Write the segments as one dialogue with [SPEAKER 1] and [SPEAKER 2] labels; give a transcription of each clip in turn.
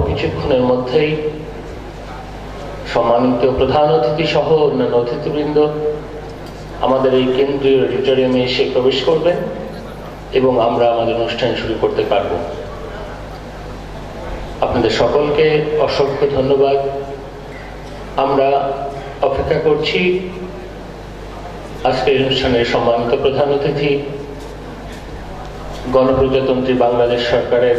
[SPEAKER 1] কিছুক্ষণের মধ্যেই সম্মানিত প্রধান অতিথি সহ অন্যান্য অতিথিবৃন্দ আমাদের এই কেন্দ্রীয় অডিটোরিয়ামে এসে প্রবেশ করবেন এবং আমরা আমাদের অনুষ্ঠান শুরু করতে পারব। আপনাদের সকলকে অসংখ্য ধন্যবাদ। আমরা অপেক্ষা করছি আজকের অনুষ্ঠানের সম্মানিত প্রধান অতিথি গণপ্রজাতন্ত্রী বাংলাদেশ সরকারের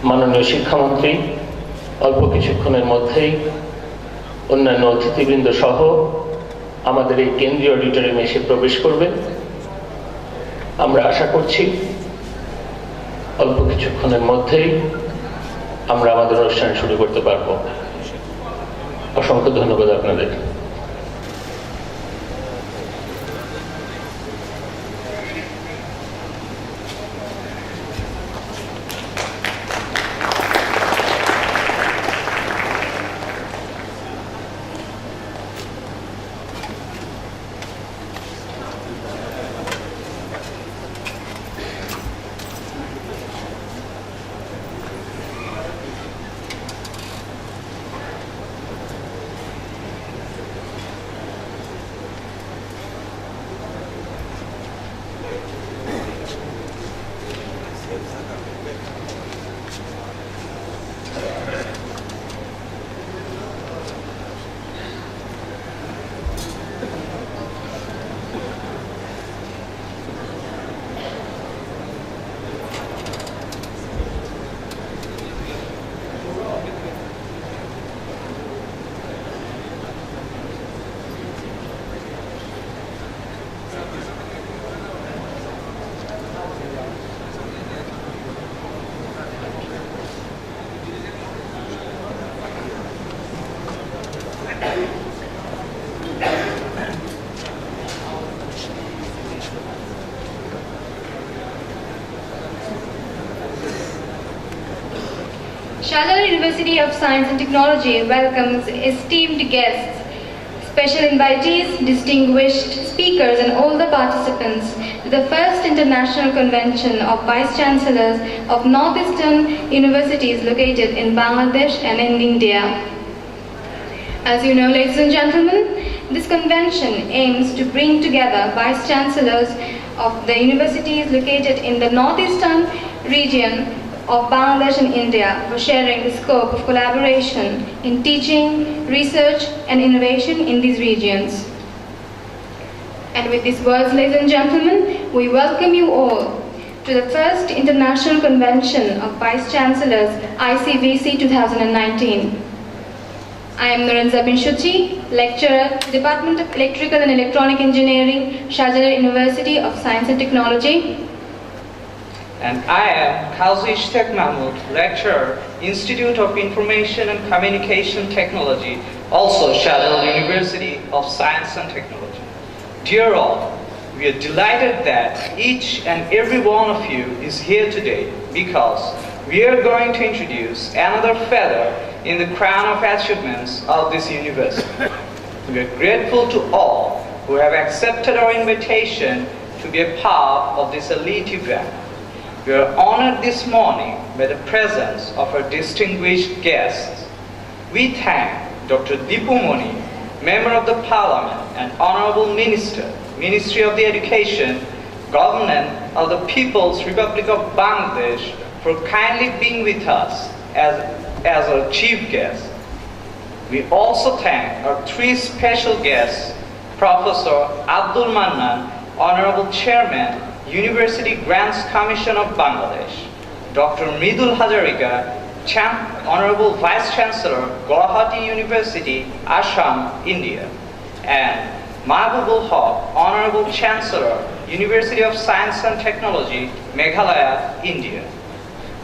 [SPEAKER 1] মাননীয় শিক্ষামন্ত্রী অল্প কিছুক্ষণের মধ্যেই অন্যান্য অতিথিবৃন্দ সহ আমাদের এই কেন্দ্রীয় অডিটোরিয়ামে এসে প্রবেশ করবেন। আমরা আশা করছি অল্প কিছুক্ষণের মধ্যেই আমরা আমাদের অনুষ্ঠান শুরু করতে পারব। অসংখ্য ধন্যবাদ আপনাদের।
[SPEAKER 2] Chancellors, University of Science and Technology welcomes esteemed guests, special invitees, distinguished speakers and all the participants to the first International Convention of Vice Chancellors of Northeastern Universities located in Bangladesh and in India. As you know, ladies and gentlemen, this convention aims to bring together Vice Chancellors of the universities located in the Northeastern region of Bangladesh and India for sharing the scope of collaboration in teaching, research and innovation in these regions. And with these words, ladies and gentlemen, we welcome you all to the first International Convention of Vice Chancellors ICVC 2019. I am Nuranza bin Shuchi, lecturer, Department of Electrical and Electronic Engineering, Sylhet University of Science and Technology.
[SPEAKER 3] And I am Kazi Ishtiaq Mahmood, lecturer, Institute of Information and Communication Technology, also Sylhet University of Science and Technology. Dear all, we are delighted that each and every one of you is here today because we are going to introduce another feather in the crown of achievements of this university. We are grateful to all who have accepted our invitation to be a part of this elite event. We are honored this morning by the presence of our distinguished guests. We thank Dr. Dipu Moni, Member of the Parliament and Honorable Minister, Ministry of the Education, Government of the People's Republic of Bangladesh for kindly being with us as our chief guest. We also thank our three special guests, Professor Abdul Mannan, Honorable Chairman, University Grants Commission of Bangladesh, Dr. Mridul Hazarika, Honorable Vice Chancellor, Guwahati University, Assam, India, and Mahbubul Haq, Honorable Chancellor, University of Science and Technology, Meghalaya, India.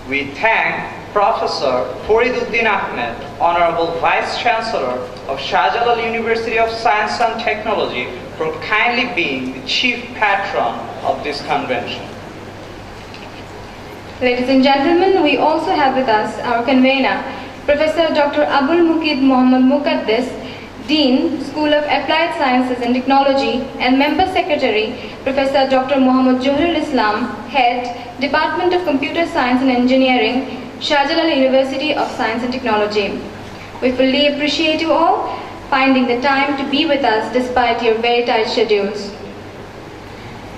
[SPEAKER 3] We thank Professor Fariduddin Ahmed, Honorable Vice Chancellor of Shahjalal University of Science and Technology, for kindly being the chief patron of this convention.
[SPEAKER 2] Ladies and gentlemen, we also have with us our convener, Professor Dr. Abul Mukid Muhammad Muqaddas, Dean, School of Applied Sciences and Technology, and Member Secretary, Professor Dr. Muhammad Johirul Islam, Head, Department of Computer Science and Engineering, Shahjalal University of Science and Technology. We fully appreciate you all finding the time to be with us despite your very tight schedules.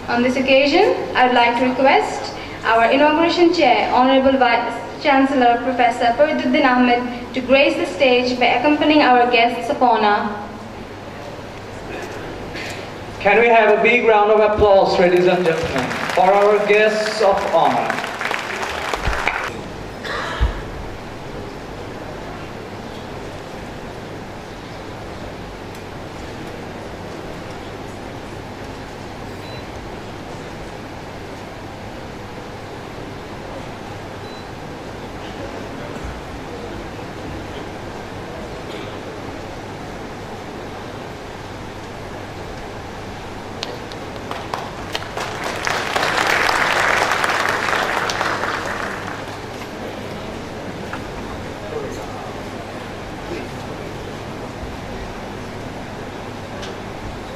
[SPEAKER 2] On this occasion, I would like to request our inauguration chair, Honorable Vice Chancellor Professor Fariduddin Ahmed, to grace the stage by accompanying our guests of honor.
[SPEAKER 3] Can we have a big round of applause, ladies and gentlemen, for our guests of honor?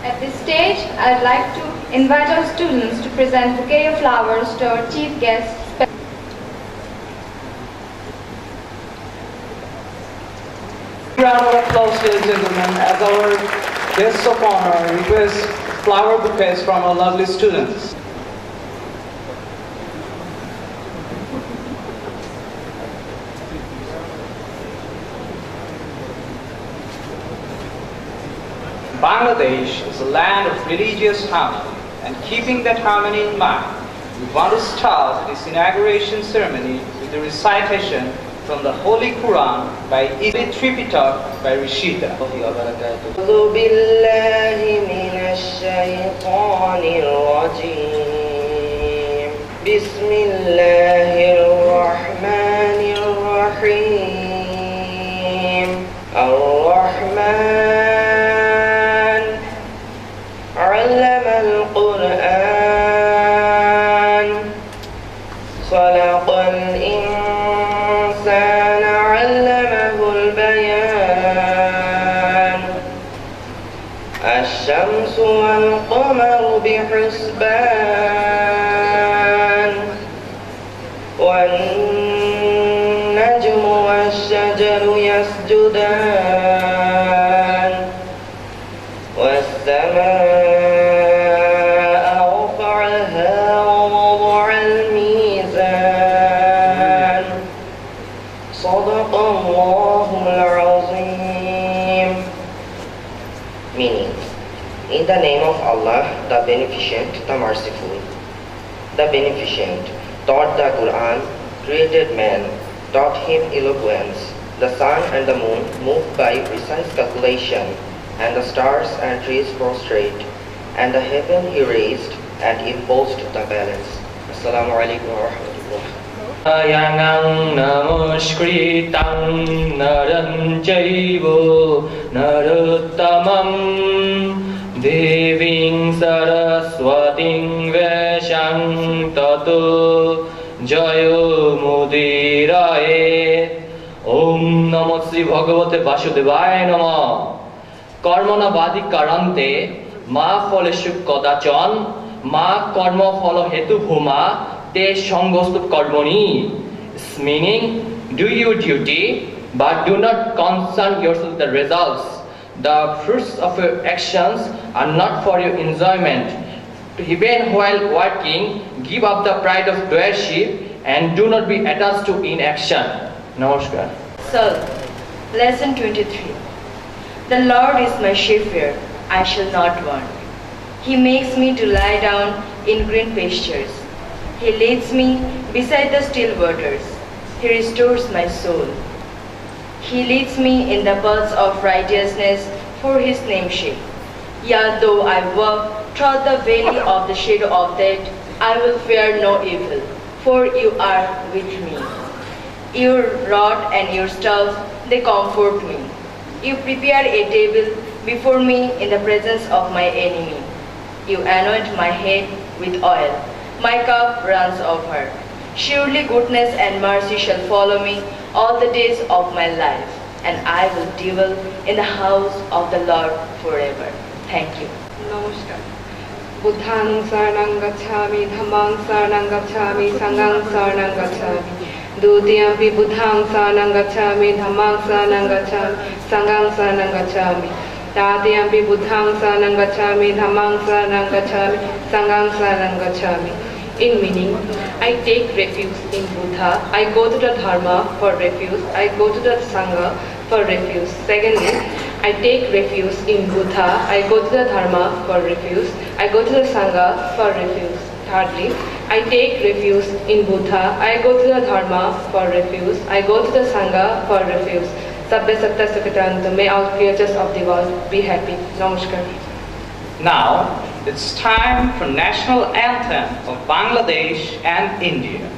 [SPEAKER 2] At this stage, I would like to invite our students to present bouquet of flowers to our chief guest.
[SPEAKER 3] Round of applause, ladies and gentlemen, as our guests of honor request flower bouquets from our lovely students. Bangladesh is a land of religious harmony, and keeping that harmony in mind, we want to start this inauguration ceremony with a recitation from the Holy Quran by Tripitaka by Rishita.
[SPEAKER 4] أعوذ بالله من الشيطان الرجيم بسم الله الرحمن الرحيم الرحمن علم القرآن خلق الإنسان علمه البيان الشمس والقمر بحسبان والنجم والشجر يسجدان والسماء رفعها ووضع الميزان صدق الله العظيم. Meaning, in the name of Allah, the Beneficent, the Merciful. The Beneficent taught the Quran, created man, taught him eloquence. The sun and the moon moved by precise calculation, and the stars and trees prostrate, and the heaven he raised and imposed the balance. Assalamu alaikum wa rahmatullah.
[SPEAKER 1] Yangang namaskritang naranjaivo naruttamam deving saraswating veshang tato jayo mudiraye Om Namo Sri Bhagavate Vasudevaya Namo Karmana Vadi Karante Ma Phaleshu Kodachon Ma Karma Phalo Hetu Bhuma Te Shangostup Karmoni. Meaning, do your duty, but do not concern yourself with the results. The fruits of your actions are not for your enjoyment. Even while working, give up the pride of doership and do not be attached to inaction. Namaskar.
[SPEAKER 5] Psalm, Lesson 23. The Lord is my shepherd, I shall not want. He makes me to lie down in green pastures. He leads me beside the still waters. He restores my soul. He leads me in the paths of righteousness for his name's sake. Yea, though I walk through the valley of the shadow of death, I will fear no evil, for you are with me. Your rod and your staff, they comfort me. You prepare a table before me in the presence of my enemy. You anoint my head with oil. My cup runs over. Surely goodness and mercy shall follow me all the days of my life, and I will dwell in the house of the Lord forever. Thank you.
[SPEAKER 6] Namaskar. Buddhang saranang gacchami, dhammang saranang gacchami, sanghang saranang gacchami. Dutiyampi buddhang saranang gacchami, dhammang saranang gacchami, sanghang saranang gacchami. Tatiyampi buddhang saranang gacchami, dhammang saranang gacchami, sanghang saranang gacchami. In meaning, I take refuge in Buddha, I go to the Dharma for refuge, I go to the Sangha for refuge. Secondly, I take refuge in Buddha, I go to the Dharma for refuge, I go to the Sangha for refuge. Thirdly, I take refuge in Buddha, I go to the Dharma for refuge, I go to the Sangha for refuge. Sabbe Satta Sukhitantu, may all creatures of the world be happy. Namaskar.
[SPEAKER 3] Now, it's time for national anthem of Bangladesh and India.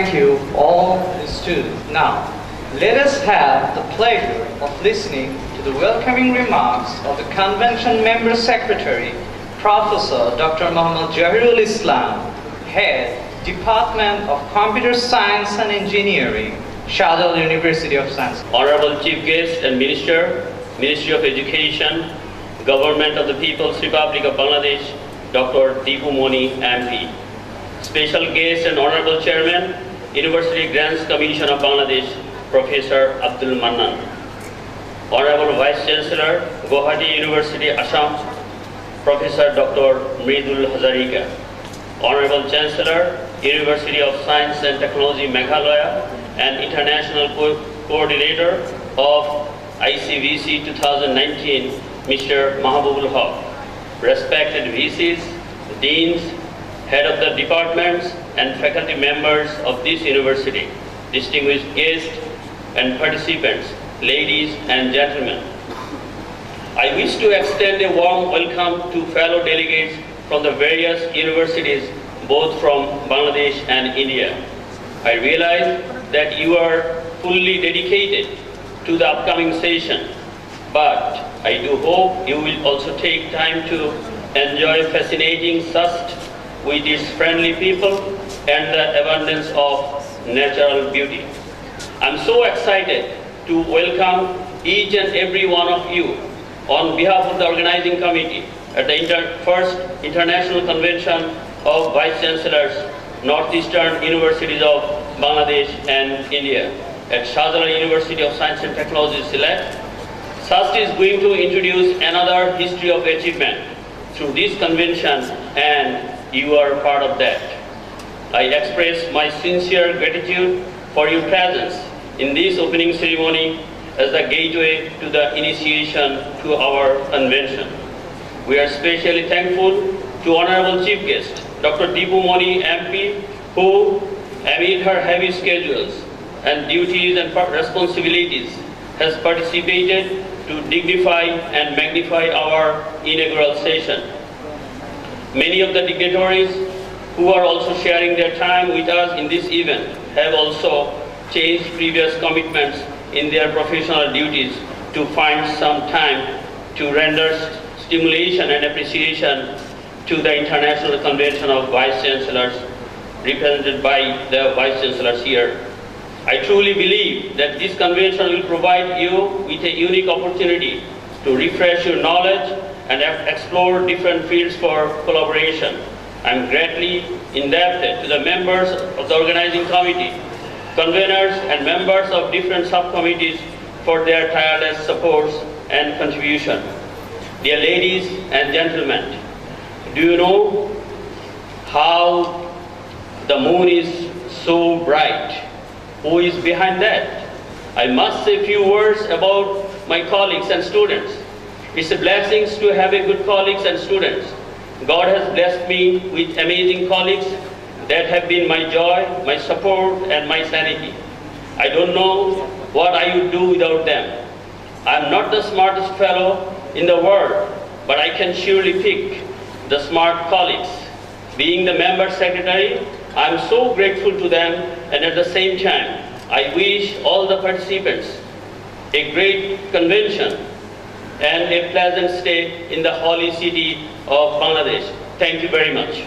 [SPEAKER 3] thank you all the students. Now, let us have the pleasure of listening to the welcoming remarks of the Convention Member Secretary, Professor Dr. Muhammad Jahirul Islam, Head, Department of Computer Science and Engineering, Shahjalal University of Science.
[SPEAKER 7] Honorable Chief Guest and Minister, Ministry of Education, Government of the People's Republic of Bangladesh, Dr. Deepu Moni, MP. Special Guest and Honorable Chairman, University Grants Commission of Bangladesh, Professor Abdul Mannan. Honorable Vice Chancellor, Guwahati University, Assam, Professor Dr. Mridul Hazarika. Honorable Chancellor, University of Science and Technology, Meghalaya, and International Coordinator of ICVC 2019, Mr. Mahabubul Haq. Respected VCs, Deans, Head of the Departments, and faculty members of this university, distinguished guests and participants, ladies and gentlemen. I wish to extend a warm welcome to fellow delegates from the various universities, both from Bangladesh and India. I realize that you are fully dedicated to the upcoming session, but I do hope you will also take time to enjoy fascinating SUST with its friendly people and the abundance of natural beauty. I'm so excited to welcome each and every one of you on behalf of the organizing committee at the first International Convention of Vice Chancellors, Northeastern Universities of Bangladesh and India at Shahjalal University of Science and Technology, Sylhet. SUST is going to introduce another history of achievement through this convention, and you are part of that. I express my sincere gratitude for your presence in this opening ceremony as the gateway to the initiation to our convention. We are especially thankful to Honorable Chief Guest, Dr. Deepu Moni, MP, who, amid her heavy schedules and duties and responsibilities, has participated to dignify and magnify our inaugural session. Many of the dignitaries who are also sharing their time with us in this event have also changed previous commitments in their professional duties to find some time to render stimulation and appreciation to the International Convention of Vice Chancellors, represented by the Vice Chancellors here. I truly believe that this convention will provide you with a unique opportunity to refresh your knowledge and explore different fields for collaboration. I am greatly indebted to the members of the organizing committee, conveners and members of different subcommittees for their tireless supports and contribution. Dear ladies and gentlemen, do you know how the moon is so bright? Who is behind that? I must say a few words about my colleagues and students. It's a blessing to have a good colleagues and students. God has blessed me with amazing colleagues that have been my joy, my support, and my sanity. I don't know what I would do without them. I'm not the smartest fellow in the world, but I can surely pick the smart colleagues. Being the member secretary, I'm so grateful to them, and at the same time, I wish all the participants a great convention and a pleasant stay in the holy city of Bangladesh. Thank you very much.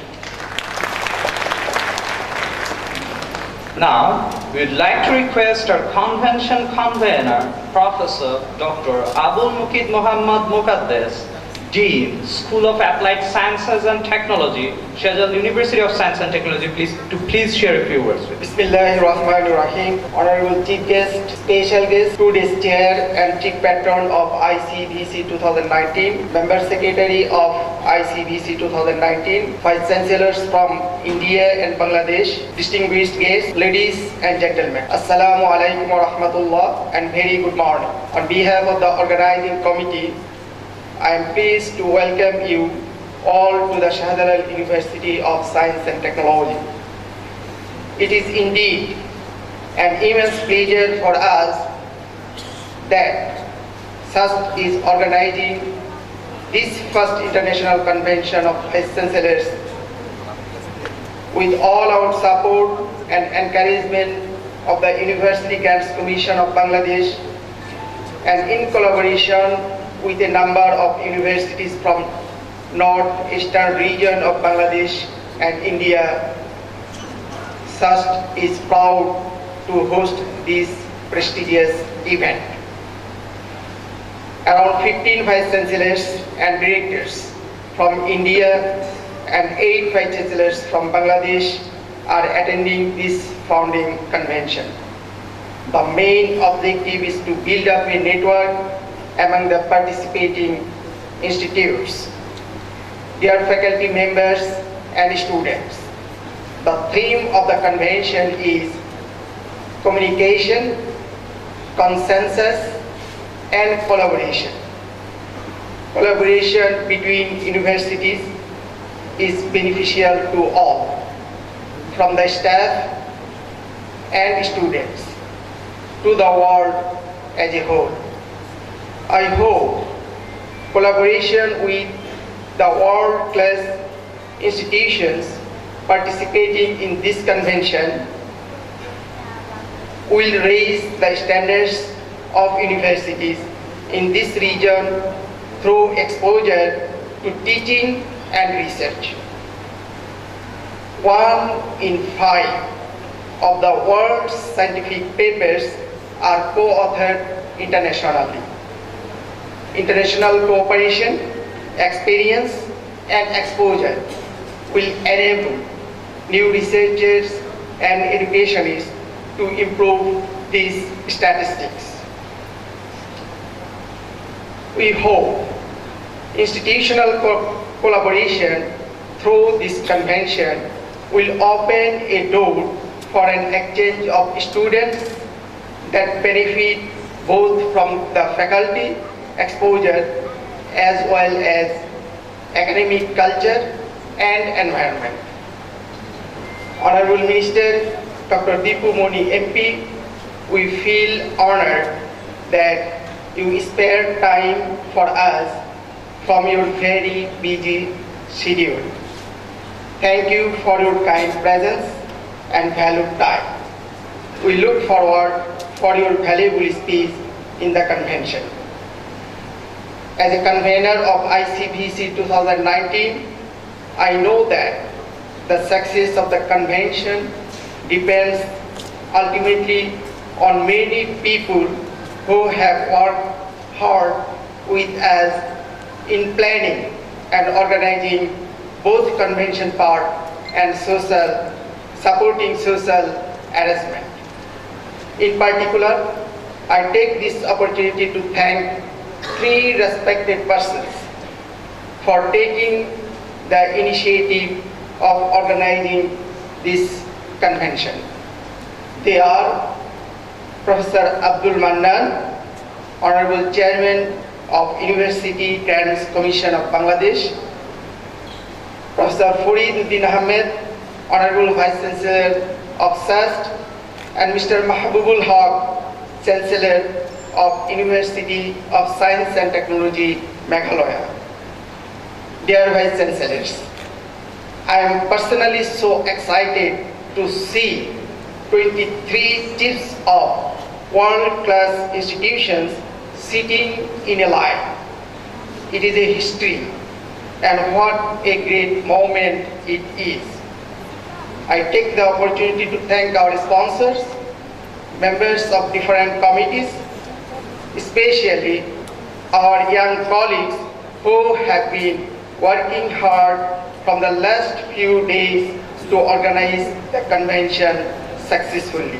[SPEAKER 3] Now, we would like to request our convention convener, Professor Dr. Abul Mukid Muhammad Mukaddes, Dean, School of Applied Sciences and Technology, Shahjalal University of Science and Technology, please share a few words with us.
[SPEAKER 4] Bismillahirrahmanirrahim. Honorable Chief Guest, Special Guest, today's Chair and Chief Patron of ICVC 2019, Member Secretary of ICVC 2019, Vice Chancellors from India and Bangladesh, distinguished guests, ladies and gentlemen. Assalamu alaikum wa rahmatullah and very good morning. On behalf of the organizing committee, I am pleased to welcome you all to the Shahjalal University of Science and Technology. It is indeed an immense pleasure for us that SUST is organizing this first international convention of Vice Chancellors. With all our support
[SPEAKER 8] and encouragement of the University Grants Commission of Bangladesh, and in collaboration with a number of universities from northeastern region of Bangladesh and India, SUST is proud to host this prestigious event. Around 15 Vice Chancellors and Directors from India and 8 Vice Chancellors from Bangladesh are attending this founding convention. The main objective is to build up a network among the participating institutes, their faculty members and students. The theme of the convention is communication, consensus, and collaboration. Collaboration between universities is beneficial to all, from the staff and students to the world as a whole. I hope collaboration with the world-class institutions participating in this convention will raise the standards of universities in this region through exposure to teaching and research. 1 in 5 of the world's scientific papers are co-authored internationally. International cooperation, experience, and exposure will enable new researchers and educationists to improve these statistics. We hope institutional collaboration through this convention will open a door for an exchange of students that benefit both from the faculty exposure as well as academic culture and environment. Honorable Minister Dr. Deepu Moni MP, we feel honored that you spared time for us from your very busy schedule. Thank you for your kind presence and valued time. We look forward for your valuable speech in the convention. As a convener of ICVC 2019, I know that the success of the convention depends ultimately on many people who have worked hard with us in planning and organizing both convention part and supporting social arrangement. In particular, I take this opportunity to thank 3 respected persons for taking the initiative of organizing this convention. They are Professor Abdul Mannan, Honorable Chairman of University Grants Commission of Bangladesh, Professor Fariduddin Ahmed, Honorable Vice Chancellor of SUST, and Mr. Mahbubul Haq, Chancellor of University of Science and Technology, Meghalaya. Dear Vice Chancellors, I am personally so excited to see 23 chiefs of world-class institutions sitting in a line. It is a history, and what a great moment it is. I take the opportunity to thank our sponsors, members of different committees, especially our young colleagues who have been working hard from the last few days to organize the convention successfully.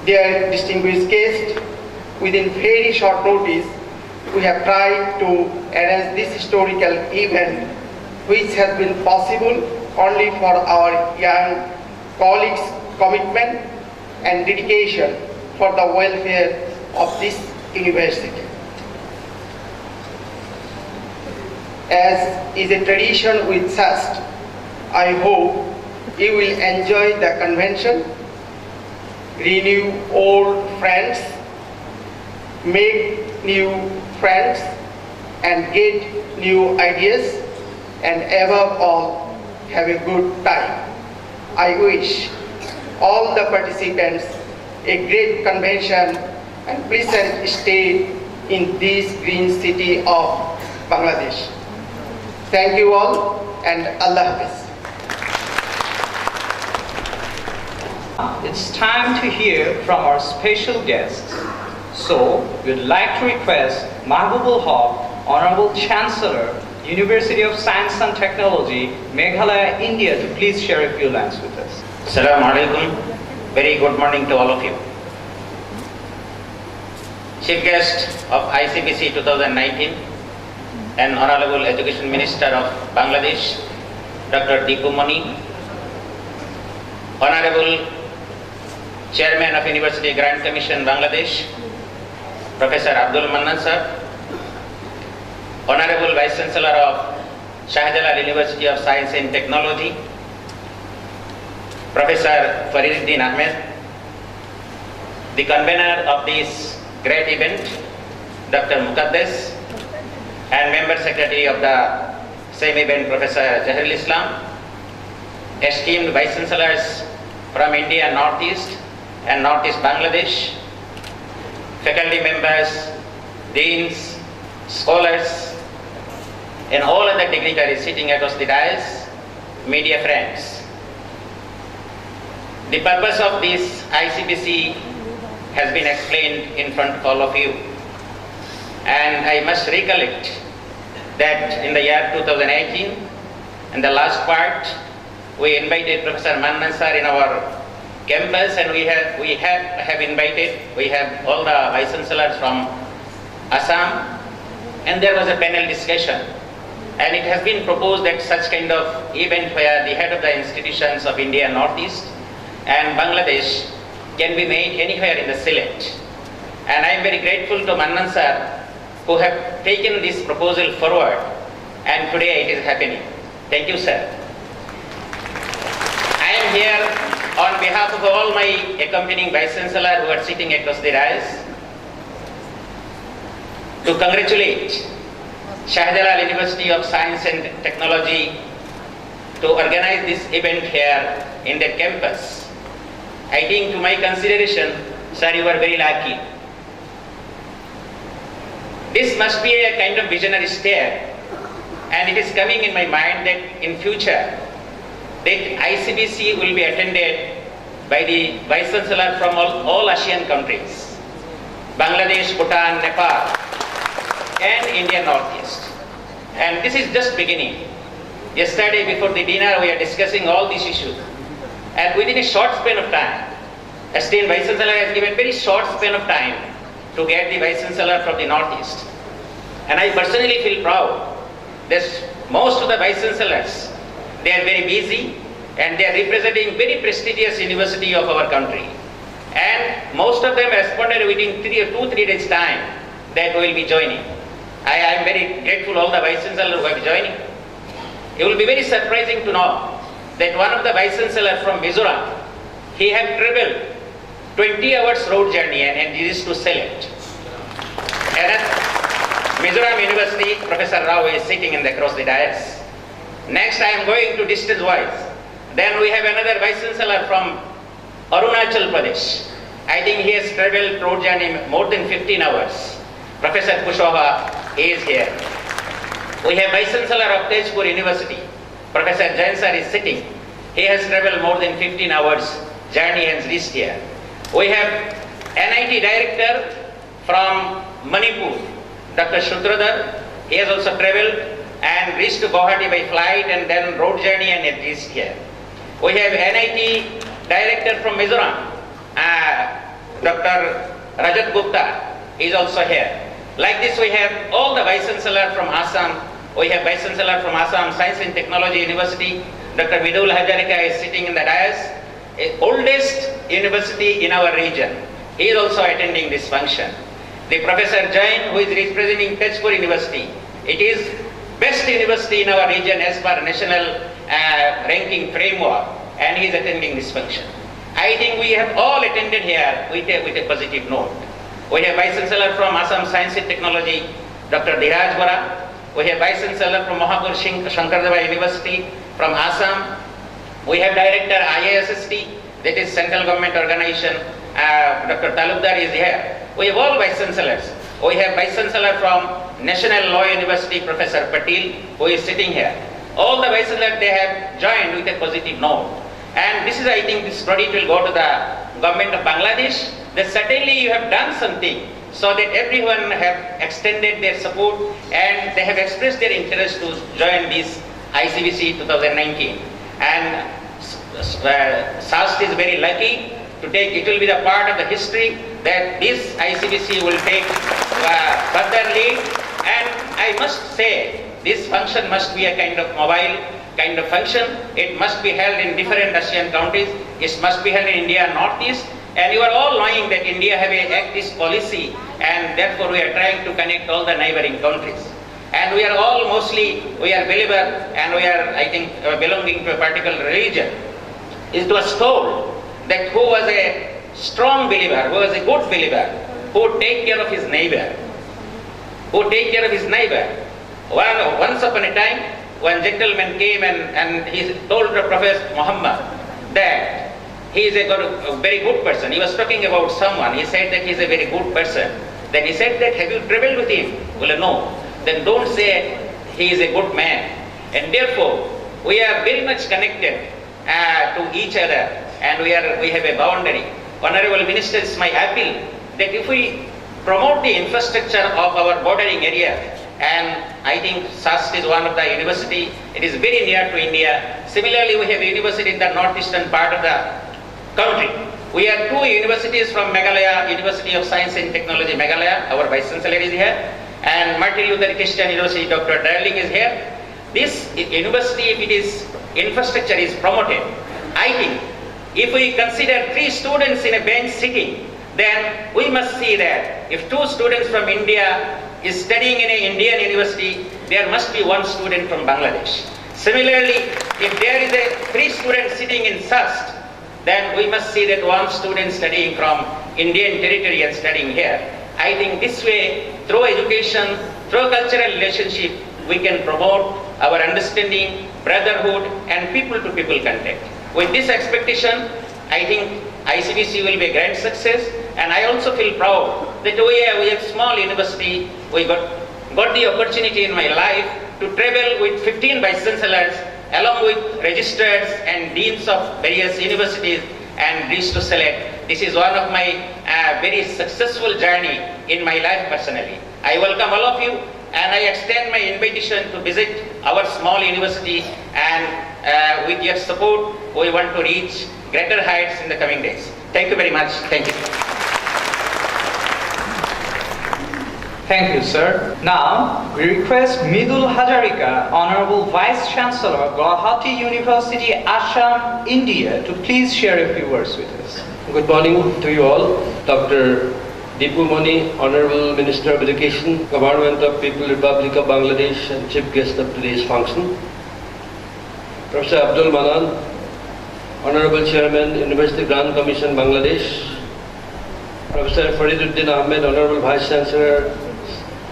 [SPEAKER 8] Dear distinguished guests, within very short notice, we have tried to arrange this historical event, which has been possible only for our young colleagues' commitment and dedication for the welfare of this university. As is a tradition with SUST, I hope you will enjoy the convention, renew old friends, make new friends, and get new ideas, and above all, have a good time. I wish all the participants a great convention and pleasant stay in this green city of Bangladesh. Thank you all and Allah Hafiz.
[SPEAKER 3] It's time to hear from our special guests. So, we'd like to request Mahbubul Haq, Honorable Chancellor, University of Science and Technology, Meghalaya, India, to please share a few lines with us.
[SPEAKER 9] Assalamu alaikum. Very good morning to all of you. Chief guest of ICVC 2019 and Honorable Education Minister of Bangladesh, Dr. Deepu Moni, Honorable Chairman of University Grant Commission Bangladesh, Professor Abdul Mannan sir, Honorable Vice Chancellor of Shahjalal University of Science and Technology, Professor Fariduddin Ahmed, the convener of this great event, Dr. Muqaddas, and Member Secretary of the same event, Professor Zahrul Islam, esteemed Vice Chancellors from India Northeast and Northeast Bangladesh, faculty members, deans, scholars, and all other dignitaries sitting across the dais, media friends. The purpose of this ICVC has been explained in front of all of you. And I must recollect that in the year 2018, in the last part, we invited Professor Mannan sir in our campus, and we have all the Vice Chancellors from Assam, and there was a panel discussion. And it has been proposed that such kind of event where the head of the institutions of India Northeast and Bangladesh can be made anywhere in the Sylhet. And I am very grateful to Mannan sir who have taken this proposal forward, and today it is happening. Thank you, sir. I am here on behalf of all my accompanying Vice Chancellor who are sitting across the dais to congratulate Shahjalal University of Science and Technology to organize this event here in their campus. I think to my consideration, sir, you are very lucky. This must be a kind of visionary step, and it is coming in my mind that in future that ICVC will be attended by the Vice Chancellor from all ASEAN countries, Bangladesh, Bhutan, Nepal, and India Northeast. And this is just beginning. Yesterday before the dinner we are discussing all these issues, and within a short span of time, esteemed Vice Chancellor has given very short span of time to get the Vice Chancellor from the Northeast. And I personally feel proud that most of the Vice Chancellors, they are very busy and they are representing very prestigious university of our country. And most of them responded within 2 or 3 days time that we will be joining. I am very grateful all the Vice Chancellors who are joining. It will be very surprising to know that one of the Vice Chancellors from Mizoram, he have traveled 20 hours road journey and reached to Sylhet. And at Mizoram University, Professor Rao is sitting across the dais. Next I am going to distance wise. Then we have another Vice Chancellor from Arunachal Pradesh. I think he has traveled road journey more than 15 hours. Professor Kushwaha is here. We have Vice Chancellor of Tezpur University. Professor Jain sir is sitting. He has traveled more than 15 hours journey and reached here. We have NIT Director from Manipur, Dr. Shudradhar. He has also traveled and reached to Guwahati by flight and then road journey and reached here. We have NIT Director from Mizoram, Dr. Rajat Gupta is also here. Like this we have all the Vice Chancellor from Assam. We have Vice Chancellor from Assam Science and Technology University. Dr. Vidul Hazarika is sitting in the dais, oldest university in our region. He is also attending this function. The Professor Jain, who is representing Tezpur University. It is best university in our region as per national ranking framework, and he is attending this function. I think we have all attended here with a positive note. We have Vice Chancellor from Assam Science and Technology, Dr. Dhiraj Bora. We have Vice Chancellor from Mahapur Shankardeva University from Assam. We have Director IISST, that is central government organization, Dr. Talukdar is here. We have all Vice Chancellors. We have Vice Chancellor from National Law University, Professor Patil, who is sitting here. All the Vice Chancellors, they have joined with a positive note. And this is, I think, this credit will go to the government of Bangladesh, that certainly you have done something so that everyone have extended their support and they have expressed their interest to join this ICVC 2019. And SUST is very lucky to take, it will be the part of the history that this ICVC will take further lead. And I must say, this function must be a kind of mobile kind of function. It must be held in different Asian countries. It must be held in India, Northeast. And you are all knowing that India have a Act East policy, and therefore we are trying to connect all the neighboring countries. And we are all mostly, we are believer, and we are, I think, belonging to a particular religion. It was told that who was a strong believer, who was a good believer, who would take care of his neighbor, who take care of his neighbor. Once upon a time, one gentleman came and he told the Prophet Muhammad that he is a very good person. He was talking about someone. He said that he is a very good person. Then he said that, have you traveled with him? Well, no. Then don't say he is a good man. And therefore, we are very much connected to each other, and we have a boundary. Honorable Minister, it's my appeal that if we promote the infrastructure of our bordering area, and I think SUST is one of the university, it is very near to India. Similarly, we have a university in the northeastern part of the country. We have two universities from Meghalaya, University of Science and Technology, Meghalaya, our Vice Chancellor is here, and Martin Luther Christian University, Dr. Darling is here. This university, if it is infrastructure is promoted, I think if we consider 3 students in a bench sitting, then we must see that if 2 students from India is studying in an Indian university, there must be 1 student from Bangladesh. Similarly, if there is a 3 students sitting in SUST, then we must see that 1 student studying from Indian territory and studying here. I think this way, through education, through cultural relationship, we can promote our understanding, brotherhood, and people-to-people contact. With this expectation, I think ICVC will be a grand success, and I also feel proud that we are a small university. We got the opportunity in my life to travel with 15 Vice Chancellors, along with registrars and deans of various universities, and reached to Sylhet. This is one of my very successful journey in my life personally. I welcome all of you, and I extend my invitation to visit our small university, and with your support, we want to reach greater heights in the coming days. Thank you very much. Thank you.
[SPEAKER 3] Thank you, sir. Now, we request Midul Hazarika, Honorable Vice Chancellor, Guwahati University, Assam, India, to please share a few words with us.
[SPEAKER 10] Good morning to you all. Dr. Deepu Moni, Honorable Minister of Education, Government of People Republic of Bangladesh, and Chief Guest of today's function. Professor Abdul Manan, Honorable Chairman, University Grant Commission, Bangladesh. Professor Fariduddin Ahmed, Honorable Vice Chancellor,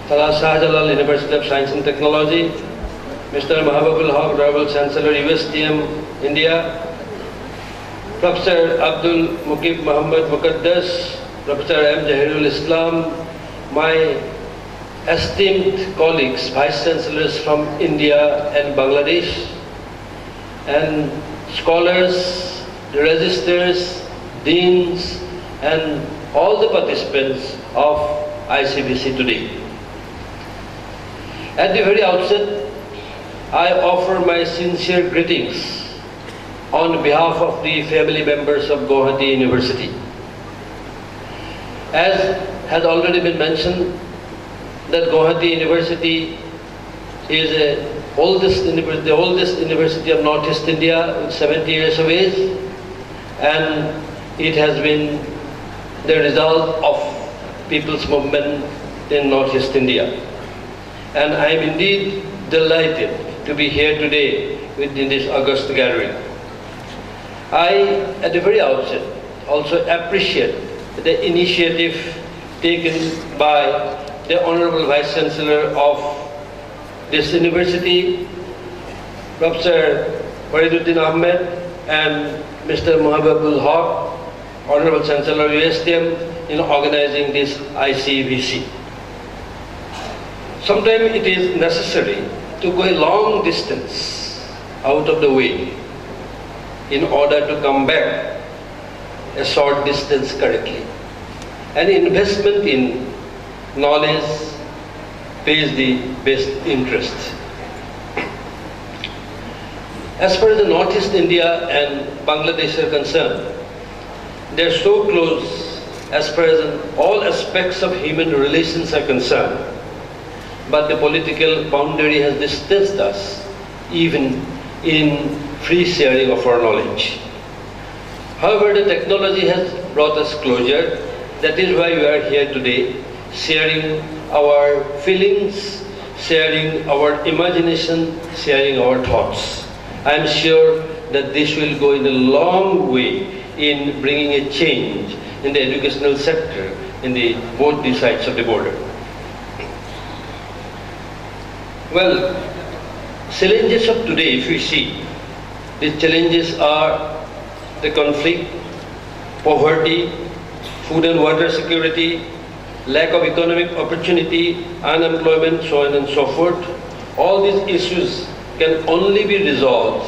[SPEAKER 10] Shahjalal University of Science and Technology. Mr. Mahabubul Haq, Honorable Chancellor, USTM, India. Professor Abdul Muqib Muhammad Muqaddas, Professor M. Jahirul Islam, my esteemed colleagues, Vice Chancellors from India and Bangladesh, and scholars, the registrars, deans, and all the participants of ICVC today. At the very outset, I offer my sincere greetings on behalf of the family members of Guwahati University. As has already been mentioned, that Guwahati University is the oldest university of Northeast India with 70 years of age, and it has been the result of people's movement in Northeast India. And I am indeed delighted to be here today within this august gathering. I, at the very outset, also appreciate the initiative taken by the Honorable Vice Chancellor of this university, Professor Fariduddin Ahmed, and Mr. Muhababul Haq, Honorable Chancellor USTM, in organizing this ICVC. Sometimes it is necessary to go a long distance out of the way in order to come back a short distance correctly. An investment in knowledge pays the best interest. As far as the Northeast India and Bangladesh are concerned, they are so close as far as all aspects of human relations are concerned. But the political boundary has distanced us, even in free sharing of our knowledge. However, the technology has brought us closer. That is why we are here today, sharing our feelings, sharing our imagination, sharing our thoughts. I am sure that this will go in a long way in bringing a change in the educational sector in both the sides of the border. Well, challenges of today, if we see, these challenges are the conflict, poverty, food and water security, lack of economic opportunity, unemployment, so on and so forth. All these issues can only be resolved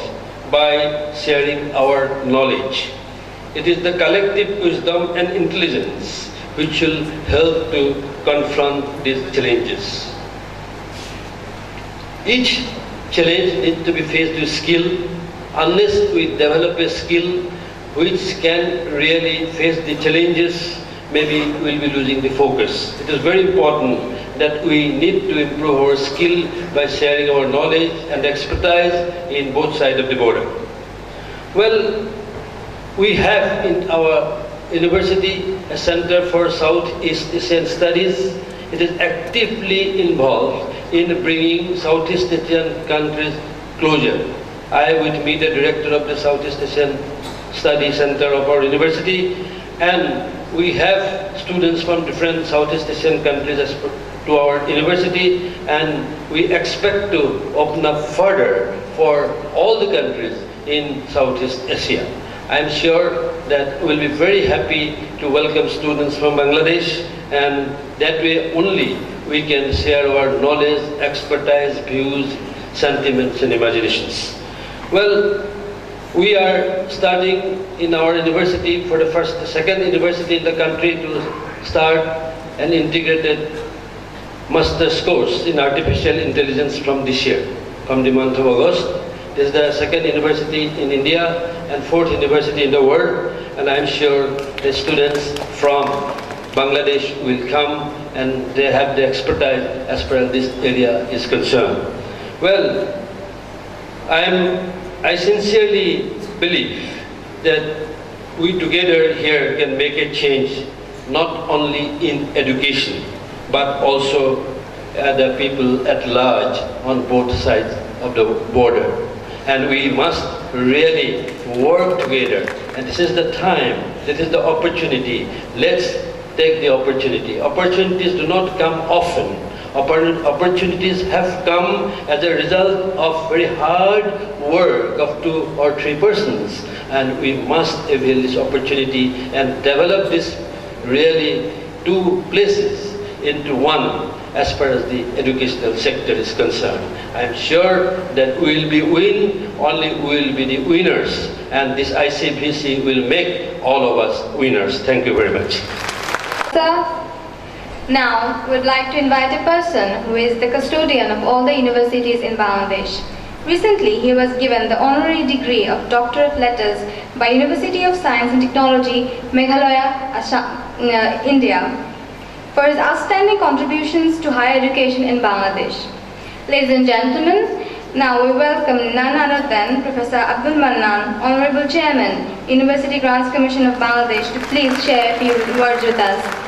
[SPEAKER 10] by sharing our knowledge. It is the collective wisdom and intelligence which will help to confront these challenges. Each challenge needs to be faced with skill. Unless we develop a skill which can really face the challenges, maybe we'll be losing the focus. It is very important that we need to improve our skill by sharing our knowledge and expertise in both sides of the border. Well, we have in our university a Center for Southeast Asian Studies. It is actively involved in bringing Southeast Asian countries closer. I, with me, the director of the Southeast Asian Study Center of our university, and we have students from different Southeast Asian countries to our university, and we expect to open up further for all the countries in Southeast Asia. I am sure that we'll be very happy to welcome students from Bangladesh, and that way only we can share our knowledge, expertise, views, sentiments and imaginations. Well, we are starting in our university for the second university in the country to start an integrated master's course in artificial intelligence from this year, from the month of August. This is the second university in India and fourth university in the world, and I am sure the students from Bangladesh will come and they have the expertise as far as this area is concerned. Well, I sincerely believe that we together here can make a change, not only in education, but also the people at large on both sides of the border. And we must really work together. And this is the time, this is the opportunity. Let's take the opportunity. Opportunities do not come often. Opportunities have come as a result of very hard work of 2 or 3 persons, and we must avail this opportunity and develop this really 2 places into one as far as the educational sector is concerned. I am sure that we will be only we will be the winners, and this ICVC will make all of us winners. Thank you very much.
[SPEAKER 2] Sir, now we would like to invite a person who is the custodian of all the universities in Bangladesh. Recently, he was given the honorary degree of Doctor of Letters by University of Science and Technology, Meghalaya, India, for his outstanding contributions to higher education in Bangladesh. Ladies and gentlemen, now we welcome none other than Professor Abdul Mannan, Honorable Chairman, University Grants Commission of Bangladesh, to please share a few words with us.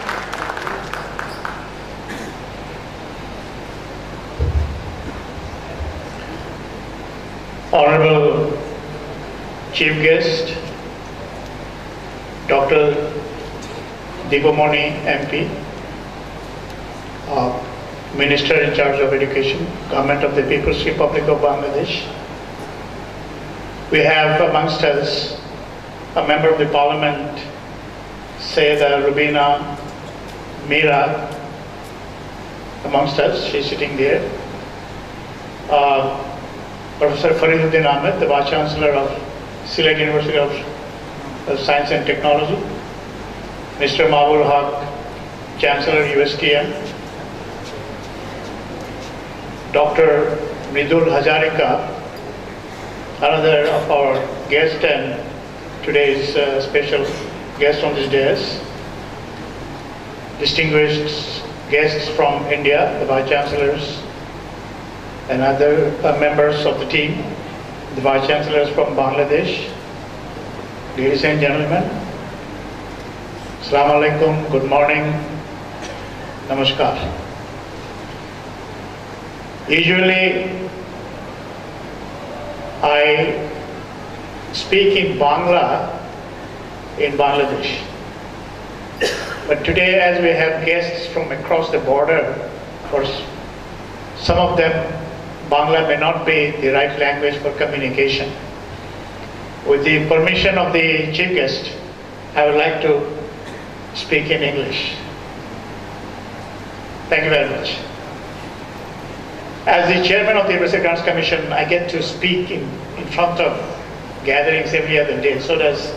[SPEAKER 11] Honorable Chief Guest, Dr. Dipumoni MP, Minister in charge of Education, Government of the People's Republic of Bangladesh. We have amongst us a member of the parliament, Sayeda Rubina Mira, amongst us. She's sitting there. Professor Fariduddin Ahmed, the Vice Chancellor of Sylhet University of Science and Technology. Mr. Mahbul Haq, Chancellor USTM. Dr. Mridul Hazarika, another of our guests and today's special guest on this dais. Distinguished guests from India, the Vice Chancellors and other members of the team, the Vice Chancellors from Bangladesh. Ladies and gentlemen, Assalamu alaikum, good morning, namaskar. Usually I speak in Bangla in Bangladesh. But today, as we have guests from across the border, for some of them, Bangla may not be the right language for communication. With the permission of the chief guest, I would like to speak in English. Thank you very much. As the chairman of the University Grants Commission, I get to speak in front of gatherings every other day. So does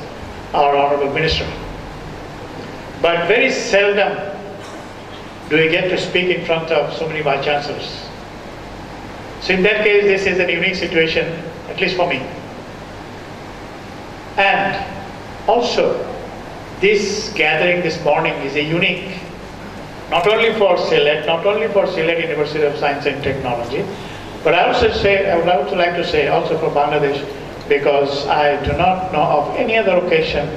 [SPEAKER 11] our Honorable Minister. But very seldom do we get to speak in front of so many Vice Chancellors. So in that case, this is a unique situation, at least for me. And also, this gathering this morning is a unique, not only for Sylhet, not only for Sylhet University of Science and Technology, but I would also like to say also for Bangladesh, because I do not know of any other occasion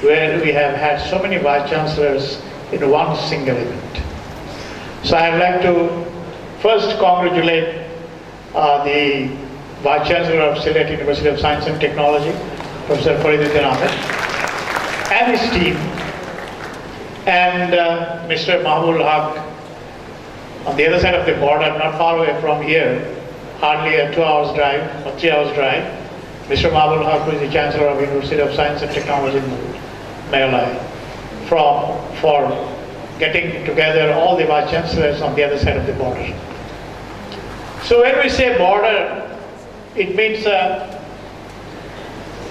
[SPEAKER 11] where we have had so many Vice Chancellors in one single event. So I would like to first congratulate the Vice Chancellor of Sylhet University of Science and Technology, Professor Fariduddin Ahmed, and his team, and Mr. Mahbul Haq on the other side of the border, not far away from here, hardly a 2 hours drive or 3 hours drive. Mr. Mahbul Haq, who is the Chancellor of University of Science and Technology in Meghalaya, for getting together all the Vice Chancellors on the other side of the border. So when we say border, it means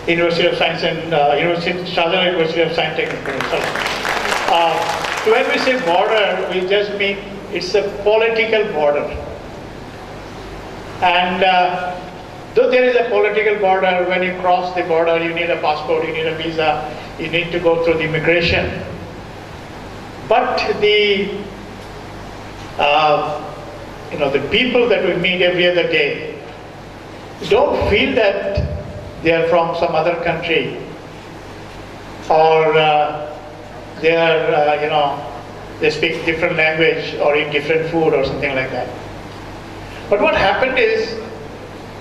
[SPEAKER 11] University of Science and Chancellor University of Science and Technology. So when we say border, we just mean it's a political border. And though there is a political border, when you cross the border, you need a passport, you need a visa, you need to go through the immigration. But the the people that we meet every other day don't feel that they are from some other country, or they are, they speak different language or eat different food or something like that. But what happened is,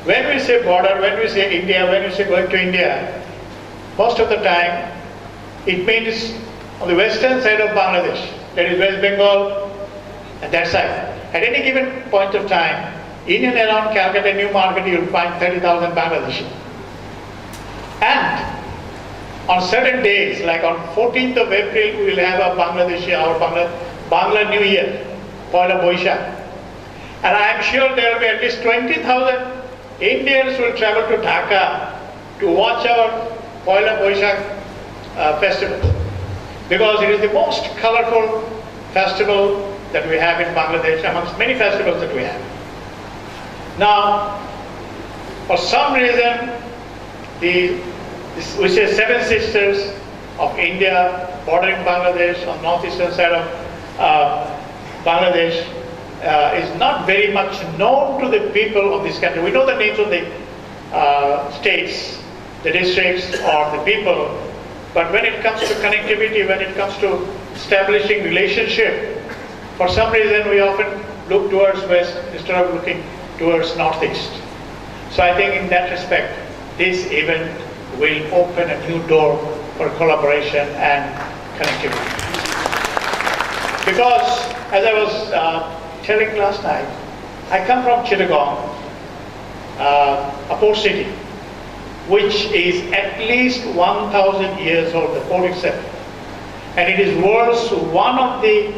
[SPEAKER 11] when we say border, when we say India, when we say going to India, most of the time it means on the western side of Bangladesh, that is West Bengal and that side. At any given point of time, in and around Calcutta New Market, you will find 30,000 Bangladeshi. And on certain days, like on 14th of April, we will have a Bangladeshi, our Bangla New Year, Poila Boishakh. And I am sure there will be at least 20,000 Indians will travel to Dhaka to watch our Poila Boishakh festival, because it is the most colorful festival that we have in Bangladesh amongst many festivals that we have. Now, for some reason, we say Seven Sisters of India, bordering Bangladesh, on northeastern side of Bangladesh, is not very much known to the people of this country. We know the names of the states, the districts, or the people, but when it comes to connectivity, when it comes to establishing relationship, for some reason we often look towards west instead of looking towards northeast. So I think in that respect, this event will open a new door for collaboration and connectivity. Because, as I was telling last night, I come from Chittagong, a port city. which is at least 1,000 years old, the port itself. And it is world's one of the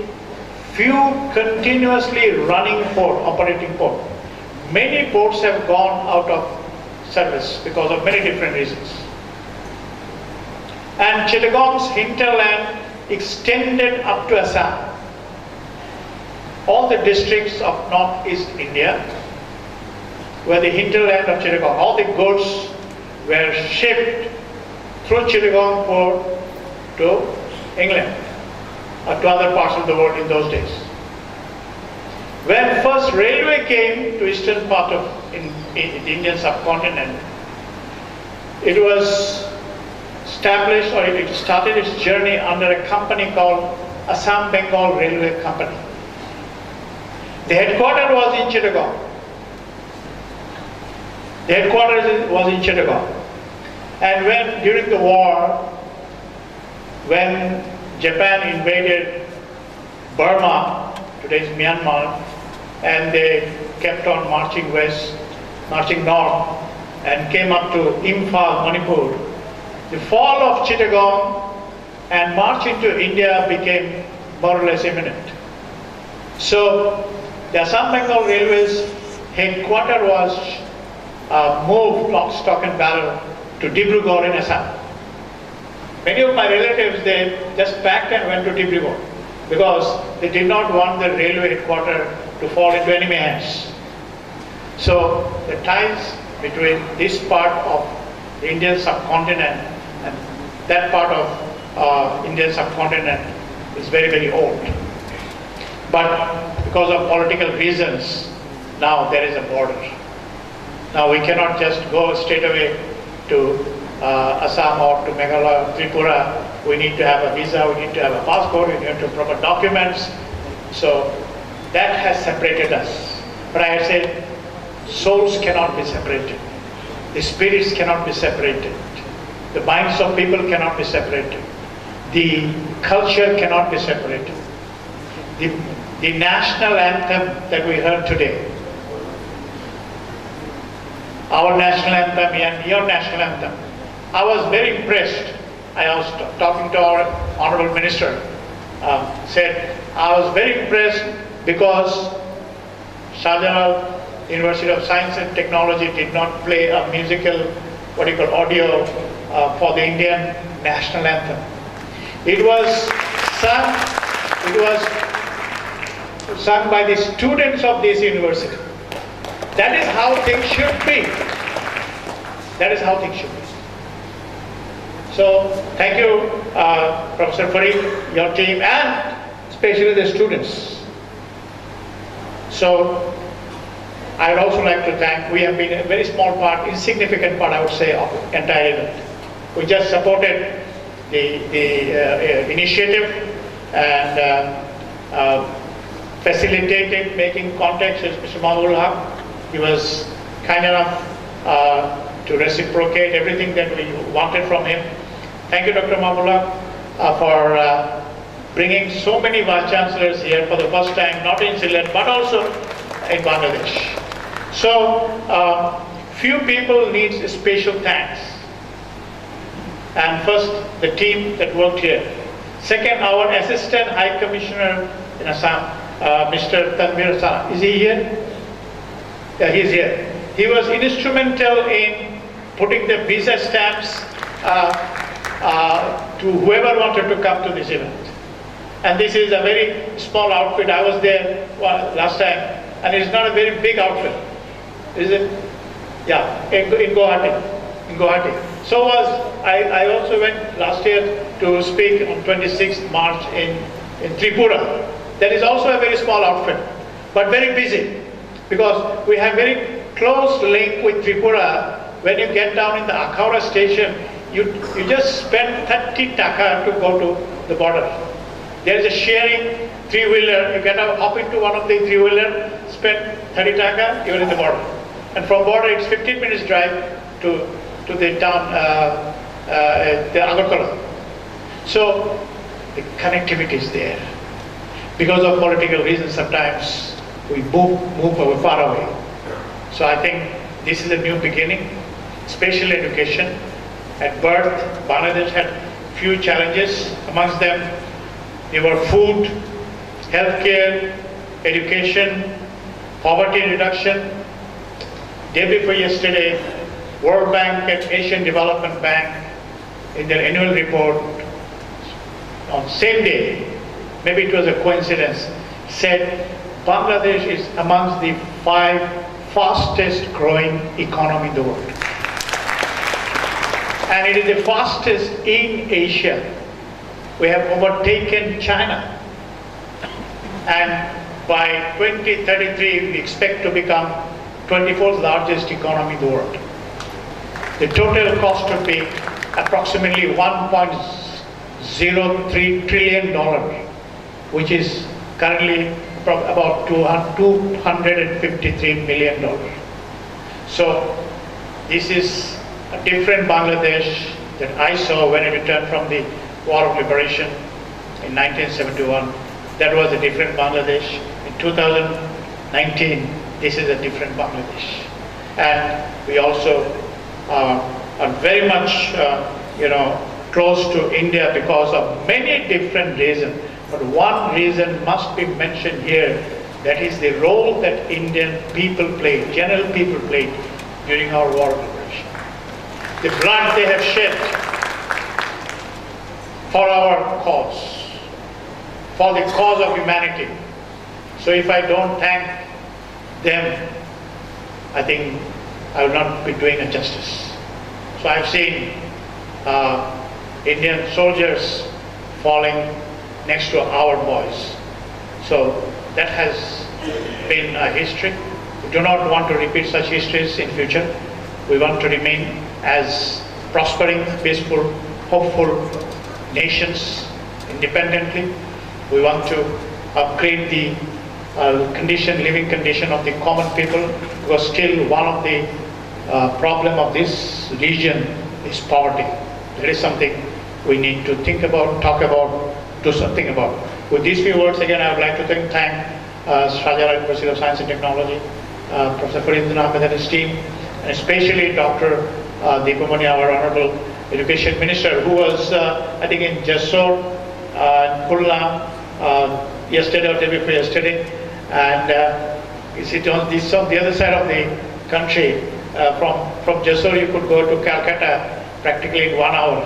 [SPEAKER 11] few continuously running port, operating port. Many ports have gone out of service because of many different reasons. And Chittagong's hinterland extended up to Assam. All the districts of northeast India were the hinterland of Chittagong. All the goods were shipped through Chittagong port to England or to other parts of the world in those days. When first railway came to eastern part of in the Indian subcontinent, it was established, or it started its journey under a company called Assam Bengal Railway Company. The headquarters was in Chittagong. The headquarters was in Chittagong. And when, during the war, when Japan invaded Burma, today's Myanmar, and they kept on marching west, marching north, and came up to Imphal, Manipur, the fall of Chittagong and march into India became more or less imminent. So the Assam Bengal Railway's headquarters was moved lock, stock and barrel to Dibrugarh in Assam. Many of my relatives, they just packed and went to Dibrugarh because they did not want the railway headquarters to fall into enemy hands. So the ties between this part of the Indian subcontinent and that part of Indian subcontinent is very, very old. But because of political reasons, now there is a border. Now we cannot just go straight away to Assam or to Meghalaya, Tripura. We need to have a visa, we need to have a passport, we need to have proper documents. So that has separated us. But I had said, souls cannot be separated. The spirits cannot be separated. The minds of people cannot be separated. The culture cannot be separated. The national anthem that we heard today, our national anthem and your national anthem, I was very impressed. I was talking to our Honorable Minister, said, I was very impressed because Sylhet University of Science and Technology did not play a musical, audio for the Indian national anthem. It was sung by the students of this university. That is how things should be. That is how things should be. So thank you, Professor Farid, your team, and especially the students. So I would also like to thank, we have been a very small part, insignificant part I would say, of the entire event. We just supported the initiative and facilitated making contacts with Mr. Mahmudul Haq. He was kind enough to reciprocate everything that we wanted from him. Thank you, Dr. Mahmudul Haq, for bringing so many Vice Chancellors here for the first time, not in Sylhet, but also in Bangladesh. So, few people need special thanks. And first, the team that worked here. Second, our Assistant High Commissioner in Assam, Mr. Tanvir Sana. Is he here? Yeah, he's here. He was instrumental in putting the visa stamps to whoever wanted to come to this event. And this is a very small outfit. I was there last time, and it's not a very big outfit. Is it? Yeah, in Guwahati. In Guwahati. So was I also went last year to speak on 26th March in Tripura. That is also a very small outfit, but very busy, because we have very close link with Tripura. When you get down in the Akhaura station, you just spend 30 taka to go to the border. There is a sharing three-wheeler. You get up, hop into one of the three-wheeler, spend 30 taka, you're in the border. And from border, it's 15 minutes drive to the town, the Agartala. So the connectivity is there. Because of political reasons, sometimes we move far away. So I think this is a new beginning. special education. At birth, Bangladesh had few challenges. Amongst them, they were food, healthcare, education, poverty reduction. Day before yesterday, World Bank and Asian Development Bank, in their annual report, on same day, maybe it was a coincidence, said Bangladesh is amongst the 5 fastest growing economy in the world. And it is the fastest in Asia. We have overtaken China. And by 2033, we expect to become 24th largest economy in the world. The total cost would be approximately $1.03 trillion, which is currently about $253 million. So this is a different Bangladesh that I saw when I returned from the War of Liberation in 1971. That was a different Bangladesh. In 2019, this is a different Bangladesh. And we also are very much close to India because of many different reasons. But one reason must be mentioned here, that is the role that Indian people played, general people played during our war of liberation. The blood they have shed for our cause, for the cause of humanity. So if I don't thank them, I think I will not be doing a justice. So I've seen Indian soldiers falling next to our boys. So that has been a history. We do not want to repeat such histories in future. We want to remain as prospering, peaceful, hopeful nations independently. We want to upgrade the living condition of the common people, because still one of the problem of this region is poverty. That is something we need to think about, talk about, do something about. With these few words, again, I would like to thank Shahjahan University of Science and Technology, Professor Faridun Ahmed and his team, and especially Dr. Deepu Moni, our Honorable Education Minister, who was, I think, in Jessore, Khulna, yesterday or day before yesterday, and you see on the other side of the country, from Jessore you could go to Calcutta practically in 1 hour,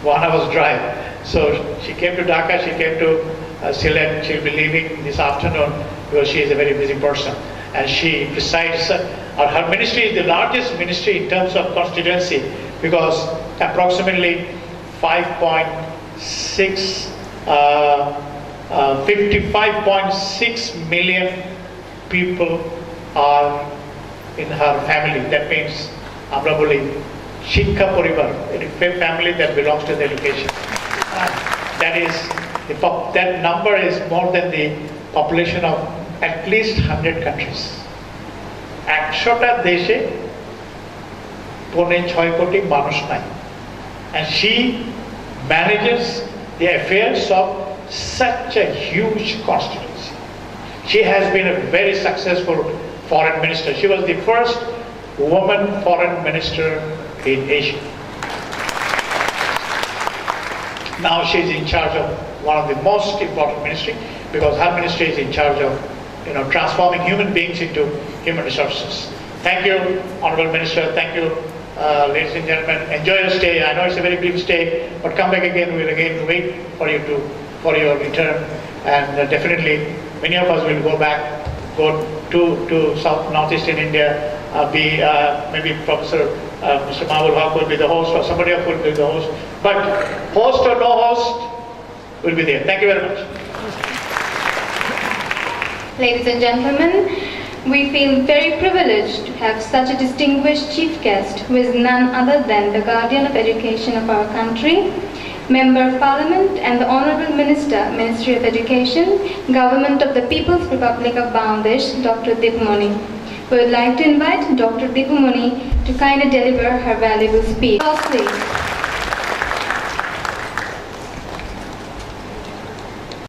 [SPEAKER 11] 1 hour's drive. So she came to Dhaka, she came to Sylhet. She'll be leaving this afternoon because she is a very busy person. And she presides, her ministry is the largest ministry in terms of constituency, because approximately 55.6 million people are in her family. That means আমরা বলি শিক্ষা পরিবার, a family that belongs to the education. That number is more than the population of at least 100 countries. 100টা দেশে 6 কোটি মানুষ নাই. And she manages the affairs of such a huge constituency. She has been a very successful foreign minister. She was the first woman foreign minister in Asia. Now she is in charge of one of the most important ministry, because her ministry is in charge of transforming human beings into human resources. Thank you, Honorable Minister. Thank you, ladies and gentlemen. Enjoy your stay. I know it's a very brief stay, but come back again. We'll again wait for your return, and definitely many of us will go back, go to northeastern India. Maybe Professor Mr. Mahbul Haq will be the host, or somebody else will be the host. But host or no host, will be there. Thank you very much.
[SPEAKER 2] Ladies and gentlemen, we feel very privileged to have such a distinguished chief guest, who is none other than the guardian of education of our country, Member of Parliament and the Honorable Minister, Ministry of Education, Government of the People's Republic of Bangladesh, Dr. Deepu Moni. We would like to invite Dr. Deepu Moni to kindly deliver her valuable speech. Please.